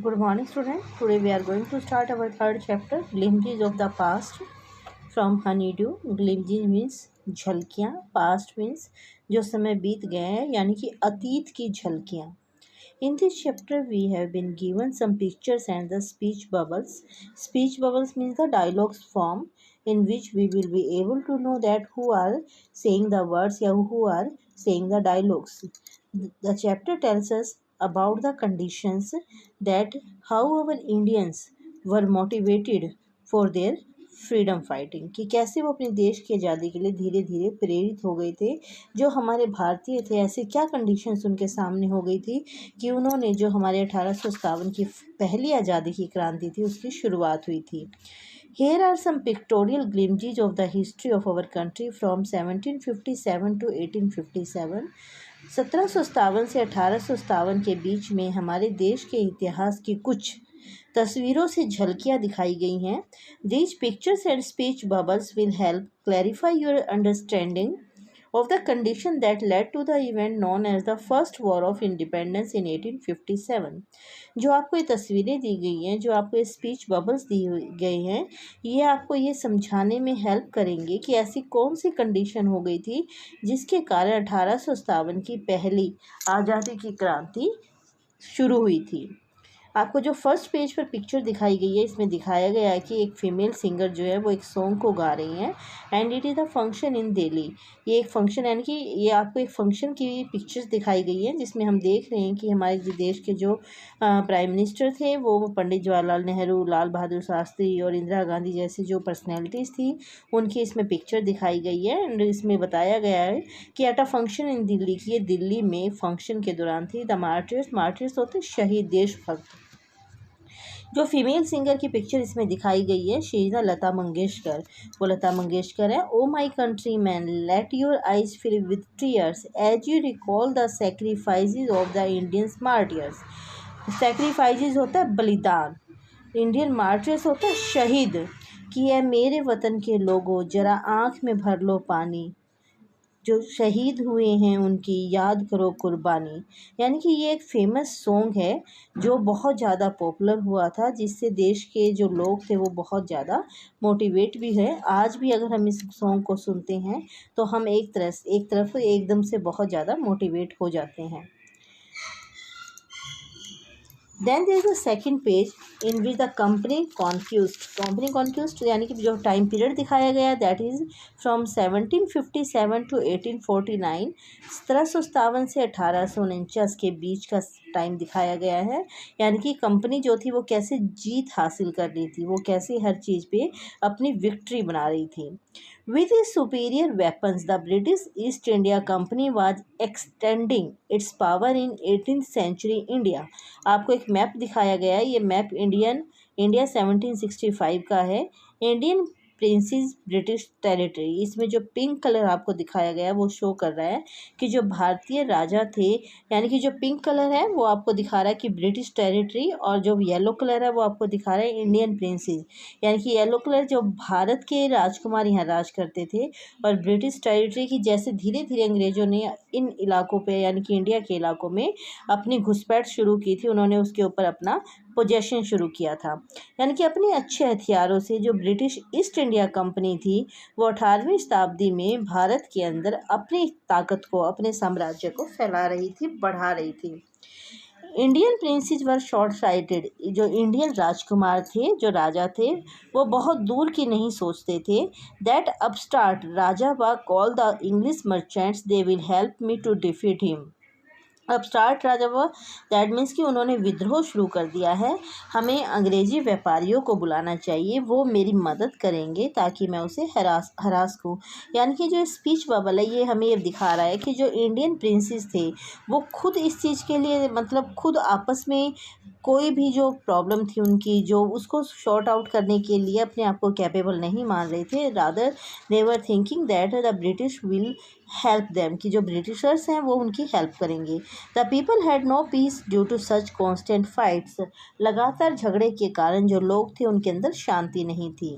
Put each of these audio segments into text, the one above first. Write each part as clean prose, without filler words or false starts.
Good morning, students. Today we are going to start our third chapter, Glimpses of the Past from Honeydew. Glimpses means झलकियाँ, past means जो समय बीत गए हैं यानी कि अतीत की झलकियाँ. In this chapter, we have been given some pictures and the speech bubbles. Speech bubbles means the dialogues form in which we will be able to know that who are saying the words or who are saying the dialogues. The chapter tells us about the conditions that how our Indians were motivated for their freedom fighting कि कैसे वो अपने देश की आज़ादी के लिए धीरे धीरे प्रेरित हो गए थे. जो हमारे भारतीय थे ऐसे क्या कंडीशंस उनके सामने हो गई थी कि उन्होंने जो हमारे 1857 की पहली आज़ादी की क्रांति थी उसकी शुरुआत हुई थी. Here are some pictorial glimpses of the history of our country from 1757 to 1857. 1757 से 1857 के बीच में हमारे देश के इतिहास की कुछ तस्वीरों से झलकियाँ दिखाई गई हैं. These pictures and speech bubbles will help clarify your understanding of the condition that led to the event known as the First War of Independence in 1857. जो आपको ये तस्वीरें दी गई हैं, जो आपको ये स्पीच बबल्स दी गई हैं, ये आपको ये समझाने में हेल्प करेंगे कि ऐसी कौन सी कंडीशन हो गई थी जिसके कारण 1857 की पहली आज़ादी की क्रांति शुरू हुई थी. आपको जो फर्स्ट पेज पर पिक्चर दिखाई गई है इसमें दिखाया गया है कि एक फीमेल सिंगर जो है वो एक सॉन्ग को गा रही हैं and it is the function in Delhi. ये एक फंक्शन यानी कि ये आपको एक फंक्शन की पिक्चर्स दिखाई गई हैं जिसमें हम देख रहे हैं कि हमारे देश के जो प्राइम मिनिस्टर थे वो पंडित जवाहरलाल नेहरू, लाल बहादुर शास्त्री और इंदिरा गांधी जैसी जो पर्सनैलिटीज़ थी उनकी इसमें पिक्चर दिखाई गई है. एंड इसमें बताया गया है कि at a function in Delhi की ये दिल्ली में फंक्शन के दौरान थी. द मार्टिर्स होते शहीद देशभक्त. जो फीमेल सिंगर की पिक्चर इसमें दिखाई गई है शी इज़ लता मंगेशकर. वो लता मंगेशकर है. O my countryman let your eyes fill with tears as you recall the sacrifices of the Indian martyrs. Sacrifices होता है बलिदान, इंडियन मार्टियर्स होता है शहीद. कि है मेरे वतन के लोगों जरा आँख में भर लो पानी, जो शहीद हुए हैं उनकी याद करो कुर्बानी. यानी कि ये एक फेमस सॉन्ग है जो बहुत ज़्यादा पॉपुलर हुआ था जिससे देश के जो लोग थे वो बहुत ज़्यादा मोटिवेट भी है. आज भी अगर हम इस सॉन्ग को सुनते हैं तो हम एक तरफ एकदम से बहुत ज़्यादा मोटिवेट हो जाते हैं. Then there is the second page in which the company conquest यानी कि जो टाइम पीरियड दिखाया गया दैट इज़ फ्रॉम 1757 टू 1849. 1757 से 1849 के बीच का टाइम दिखाया गया है. यानी कि कंपनी जो थी वो कैसे जीत हासिल कर रही थी, वो कैसे हर चीज़ पे अपनी विक्ट्री बना रही थी. With its superior weapons, the British East India Company was extending its power in 18th century India. आपको एक मैप दिखाया गया है. ये मैप इंडिया 1765 का है. Indian princess British territory. इसमें जो पिंक कलर आपको दिखाया गया है वो शो कर रहा है कि जो भारतीय राजा थे, यानी कि जो पिंक कलर है वो आपको दिखा रहा है कि ब्रिटिश टेरिटरी, और जो येलो कलर है वो आपको दिखा रहा है इंडियन प्रिंसेस. यानी कि येलो कलर जो भारत के राजकुमार यहाँ राज करते थे, और ब्रिटिश टेरिटरी की जैसे धीरे धीरे अंग्रेज़ों ने इन इलाकों पे यानी कि इंडिया के इलाकों में अपनी घुसपैठ शुरू की थी, उन्होंने उसके ऊपर अपना पोजेशन शुरू किया था. यानी कि अपने अच्छे हथियारों से जो ब्रिटिश ईस्ट इंडिया कंपनी थी वो 18वीं शताब्दी में भारत के अंदर अपनी ताकत को, अपने साम्राज्य को फैला रही थी, बढ़ा रही थी. इंडियन प्रिंसेस वर शॉर्ट साइटेड. जो इंडियन राजकुमार थे, जो राजा थे, वो बहुत दूर की नहीं सोचते थे. दैट अपस्टार्ट राजा वा call the English merchants they will help me to defeat him. Upstart raja वा दैट मीन्स कि उन्होंने विद्रोह शुरू कर दिया है. हमें अंग्रेजी व्यापारियों को बुलाना चाहिए, वो मेरी मदद करेंगे ताकि मैं उसे हरास करूँ. यानी कि जो स्पीच बबल है ये हमें ये दिखा रहा है कि जो इंडियन प्रिंसेस थे वो खुद इस चीज़ के लिए मतलब खुद आपस में कोई भी जो प्रॉब्लम थी उनकी जो उसको शॉर्ट आउट करने के लिए अपने आप को कैपेबल नहीं मान रहे थे. Rather they were thinking that the British will help them, कि जो ब्रिटिशर्स हैं वो उनकी हेल्प करेंगे. The people had no peace due to such constant fights. लगातार झगड़े के कारण जो लोग थे उनके अंदर शांति नहीं थी.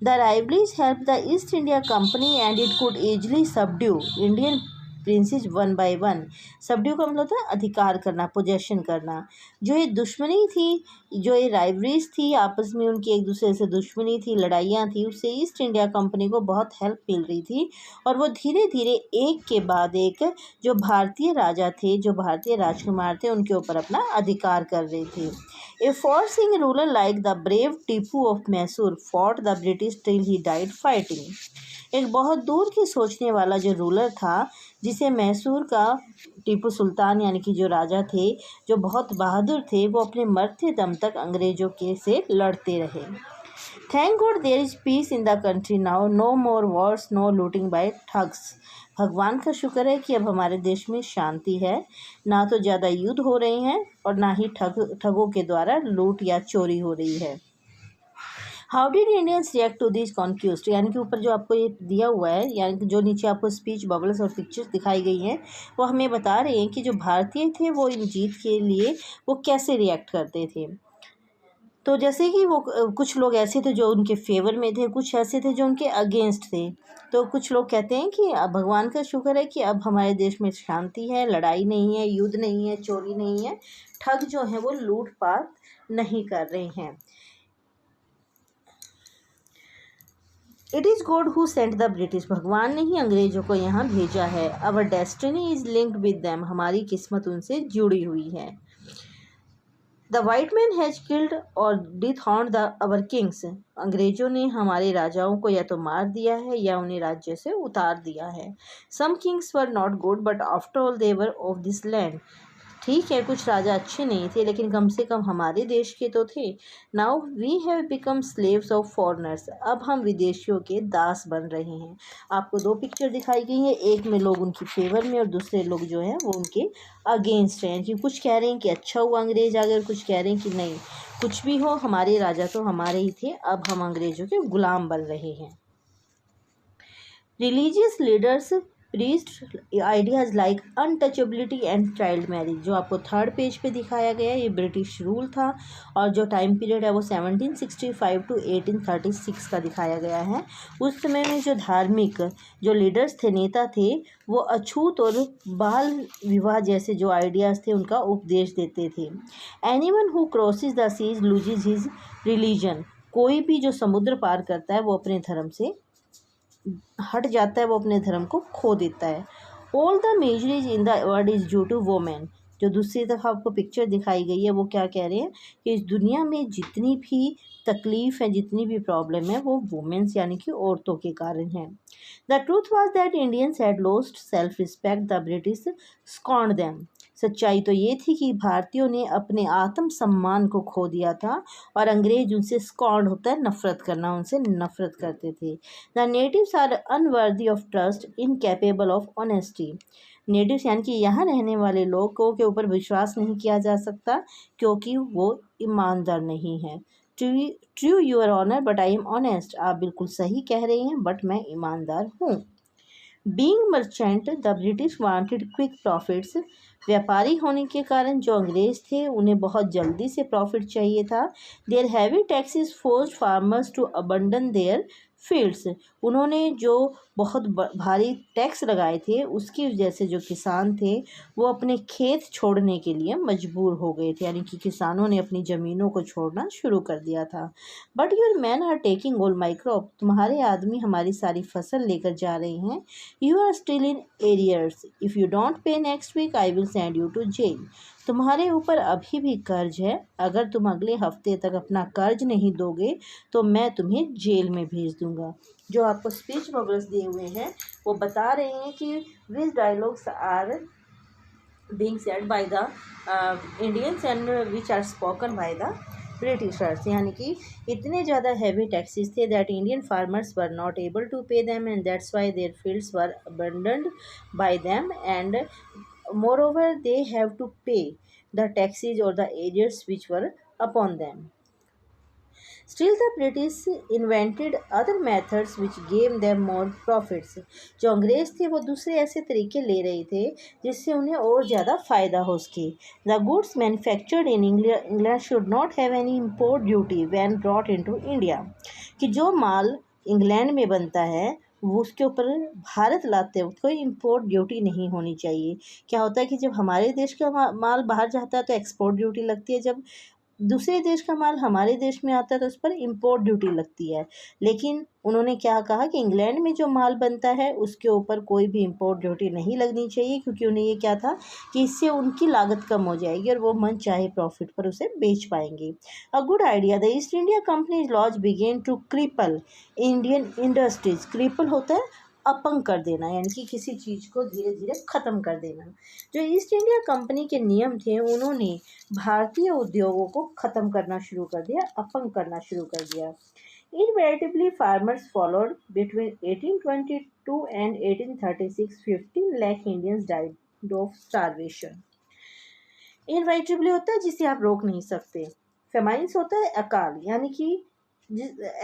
The rivalries help the East India Company and it could easily subdue Indian princes one by one. Subdue का मतलब होता है अधिकार करना, पोजेशन करना। जो ये दुश्मनी थी, जो ये राइवरीज थी, आपस में उनकी एक दूसरे से दुश्मनी थी, लड़ाइयाँ थी, उससे ईस्ट इंडिया कंपनी को बहुत हेल्प मिल रही थी। और वो धीरे धीरे एक के बाद एक जो भारतीय राजा थे, जो भारतीय राजकुमार थे, उनके ऊपर अपना अधिकार कर रहे थे। A forcing ruler like the brave Tipu of Mysore fought the British till he died fighting। एक बहुत दूर की सोचने वाला जो रूलर था, जिसे मैसूर का टीपू सुल्तान यानी कि जो राजा थे, जो बहुत बहादुर थे, वो अपने मरते दम तक अंग्रेजों के से लड़ते रहे। Thank God there is peace in the country now, no more wars, no looting by thugs. भगवान का शुक्र है कि अब हमारे देश में शांति है, ना तो ज़्यादा युद्ध हो रहे हैं और ना ही ठगों के द्वारा लूट या चोरी हो रही है। How did Indians react to this conquest, यानी कि ऊपर जो आपको ये दिया हुआ है, यानी कि जो नीचे आपको स्पीच बबल्स और पिक्चर्स दिखाई गई हैं, वो हमें बता रहे हैं कि जो भारतीय थे वो इन जीत के लिए वो कैसे रिएक्ट करते थे। तो जैसे कि वो कुछ लोग ऐसे थे जो उनके फेवर में थे, कुछ ऐसे थे जो उनके अगेंस्ट थे। तो कुछ लोग कहते हैं कि अब भगवान का शुक्र है कि अब हमारे देश में शांति है, लड़ाई नहीं है, युद्ध नहीं है, चोरी नहीं है, ठग जो हैं वो लूटपाट नहीं कर रहे हैं। It is God who sent the British, भगवान ने ही अंग्रेजों को यहाँ भेजा है। Our destiny is linked with them, हमारी किस्मत उनसे जुड़ी हुई है। The white man has killed और डिथॉर्न्ड द अवर किंग्स, अंग्रेजों ने हमारे राजाओं को या तो मार दिया है या उन्हें राज्य से उतार दिया है। Some kings were not good but after all they were of this land, ठीक है कुछ राजा अच्छे नहीं थे लेकिन कम से कम हमारे देश के तो थे। Now we have become slaves of foreigners, अब हम विदेशियों के दास बन रहे हैं। आपको दो पिक्चर दिखाई गई है, एक में लोग उनकी फेवर में और दूसरे लोग जो हैं वो उनके अगेंस्ट हैं, कि कुछ कह रहे हैं कि अच्छा हुआ अंग्रेज आ गए, कुछ कह रहे हैं कि नहीं कुछ भी हो हमारे राजा तो हमारे ही थे, अब हम अंग्रेजों के गुलाम बन रहे हैं। Religious leaders priest ideas like untouchability and child marriage, जो आपको थर्ड पेज पे दिखाया गया है, ये ब्रिटिश रूल था और जो टाइम पीरियड है वो 1765 टू 1836 का दिखाया गया है। उस समय में जो धार्मिक जो लीडर्स थे, नेता थे, वो अछूत और बाल विवाह जैसे जो आइडियाज़ थे उनका उपदेश देते थे। Anyone who crosses the seas loses his religion, कोई भी जो समुद्र पार करता है वो अपने धर्म से हट जाता है, वो अपने धर्म को खो देता है। All the miseries in the world is due to women, जो दूसरी तरफ आपको पिक्चर दिखाई गई है वो क्या कह रहे हैं कि इस दुनिया में जितनी भी तकलीफ़ है, जितनी भी प्रॉब्लम है, वो वुमेन्स यानी कि औरतों के कारण है। The truth was that Indians had lost self respect, the British scorned them, सच्चाई तो ये थी कि भारतीयों ने अपने आत्म सम्मान को खो दिया था और अंग्रेज उनसे स्कॉन्ड होता है नफरत करना, उनसे नफरत करते थे। The natives are unworthy of trust, incapable of honesty, natives यानी कि यहाँ रहने वाले लोगों के ऊपर विश्वास नहीं किया जा सकता क्योंकि वो ईमानदार नहीं है। True your honour but I am honest, आप बिल्कुल सही कह रहे हैं बट मैं ईमानदार हूँ। Being merchant the British wanted quick profits, व्यापारी होने के कारण जो अंग्रेज थे उन्हें बहुत जल्दी से प्रॉफिट चाहिए था। Their heavy taxes forced farmers to abandon their fields, उन्होंने जो बहुत भारी टैक्स लगाए थे उसकी वजह से जो किसान थे वो अपने खेत छोड़ने के लिए मजबूर हो गए थे, यानी कि किसानों ने अपनी ज़मीनों को छोड़ना शुरू कर दिया था। But your man are taking all my crop, तुम्हारे आदमी हमारी सारी फसल लेकर जा रहे हैं। You are still in arrears, if you don't pay next week I will send you to jail, तुम्हारे ऊपर अभी भी कर्ज है, अगर तुम अगले हफ्ते तक अपना कर्ज नहीं दोगे तो मैं तुम्हें जेल में भेज दूंगा। जो आपको स्पीच बबल्स दिए हुए हैं वो बता रहे हैं कि which dialogues are being said by the Indians and which are spoken by the Britishers, यानी कि इतने ज़्यादा हैवी टैक्सेस थे that Indian farmers were not able to pay them and that's why their fields were abandoned by them and moreover they have to pay the taxes or the arrears which were upon them. Still the British invented other methods which gave them more profits, जो अंग्रेज थे वो दूसरे ऐसे तरीके ले रहे थे जिससे उन्हें और ज़्यादा फ़ायदा हो सके। The goods manufactured in England should not have any import duty when brought into India, कि जो माल इंग्लैंड में बनता है वो उसके ऊपर भारत लाते वक्त कोई इम्पोर्ट ड्यूटी नहीं होनी चाहिए। क्या होता है कि जब हमारे देश का माल बाहर जाता है तो एक्सपोर्ट ड्यूटी लगती है, जब दूसरे देश का माल हमारे देश में आता है तो उस पर इम्पोर्ट ड्यूटी लगती है। लेकिन उन्होंने क्या कहा कि इंग्लैंड में जो माल बनता है उसके ऊपर कोई भी इम्पोर्ट ड्यूटी नहीं लगनी चाहिए, क्योंकि उन्हें ये क्या था कि इससे उनकी लागत कम हो जाएगी और वो मन चाहे प्रॉफिट पर उसे बेच पाएंगे। A good idea. The East India Company laws begin to cripple Indian industries. Cripple होता है अपंग कर देना, यानी कि किसी चीज़ को धीरे धीरे ख़त्म कर देना। जो ईस्ट इंडिया कंपनी के नियम थे उन्होंने भारतीय उद्योगों को ख़त्म करना शुरू कर दिया, अपंग करना शुरू कर दिया। Invariably, farmers followed. Between 1822 and 1836, 15 lakh Indians died of starvation. Invariably होता है जिसे आप रोक नहीं सकते। फेमाइंस होता है अकाल, यानी कि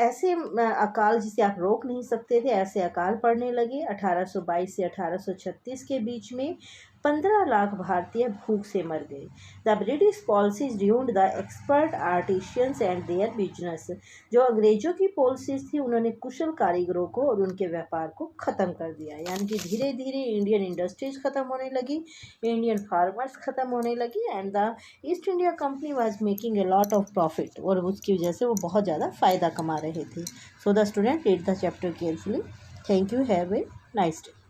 ऐसे अकाल जिसे आप रोक नहीं सकते थे, ऐसे अकाल पड़ने लगे। 1822 से 1836 के बीच में 15 लाख भारतीय भूख से मर गए। The British policies doomed the expert artisans and their business. जो अंग्रेजों की पॉलिसीज थी उन्होंने कुशल कारीगरों को और उनके व्यापार को ख़त्म कर दिया, यानी कि धीरे धीरे इंडियन इंडस्ट्रीज ख़त्म होने लगी, इंडियन फार्मर्स ख़त्म होने लगी, and the East India company was making a lot of profit, और उसकी वजह से वो बहुत ज़्यादा फ़ायदा कमा रहे थे। So the student read the chapter carefully. Thank you, have a nice day.